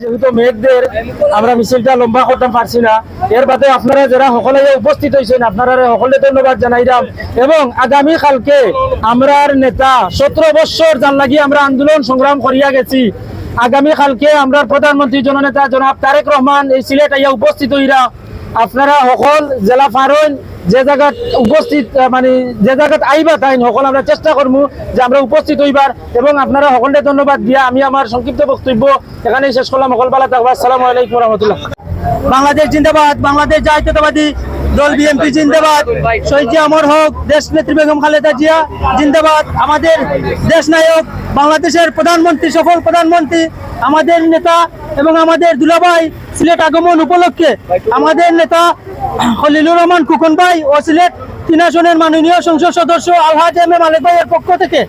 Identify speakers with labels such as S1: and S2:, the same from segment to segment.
S1: যেহেতু মেঘদের আমরা মিছিলটা লম্বা করতে পারছি না, এর বাদে আপনারা যারা সকলে উপস্থিত হয়েছেন আপনারা সকলে ধন্যবাদ জানাইলাম। এবং আগামী কালকে আমরার নেতা 17 বছর জান লাগি আমরা আন্দোলন সংগ্রাম করিয়া গেছি। আগামী কালকে আমরা প্রধানমন্ত্রী জননেতা জনাব তারেক রহমান এই সিলেট আইয়া উপস্থিত হইরা আপনারা সকল জেলা ফারইন যে জায়গাত উপস্থিত মানে যে জায়গাত আইবা তাই সকল আমরা চেষ্টা করবো যে আমরা উপস্থিত হইবার। এবং আপনারা সকলকে ধন্যবাদ দিয়া আমি আমার সংক্ষিপ্ত বক্তব্য এখানেই শেষ করলাম। সকল ভালো থাকবা। আসসালামু আলাইকুম রহমতুল্লাহ।
S2: বাংলাদেশ জিন্দাবাদ, বাংলাদেশ জাতীয়তাবাদী দল বিএনপি জিন্দাবাদ, শহীদ অমর হোক দেশ নেত্রী বেগম খালেদা জিয়া জিন্দাবাদ, আমাদের দেশ নায়ক বাংলাদেশের প্রধানমন্ত্রী সফল প্রধানমন্ত্রী আমাদের নেতা এবং আমাদের দুলাভাই সিলেট আগমন উপলক্ষে আমাদের নেতা খলিলুর রহমান খোকন ভাই ও সিলেট 3 আসনের মাননীয় সংসদ সদস্য আলহাজ এম এ মালেক ভাইয়ের পক্ষ থেকে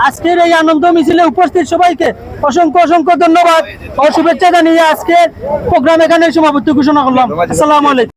S2: আজকের এই আনন্দ মিছিলে উপস্থিত সবাইকে অসংখ্য অসংখ্য ধন্যবাদ ও শুভেচ্ছা জানিয়ে আজকের প্রোগ্রাম এখানে সমাপ্তি ঘোষণা করলাম। আসসালামু আলাইকুম।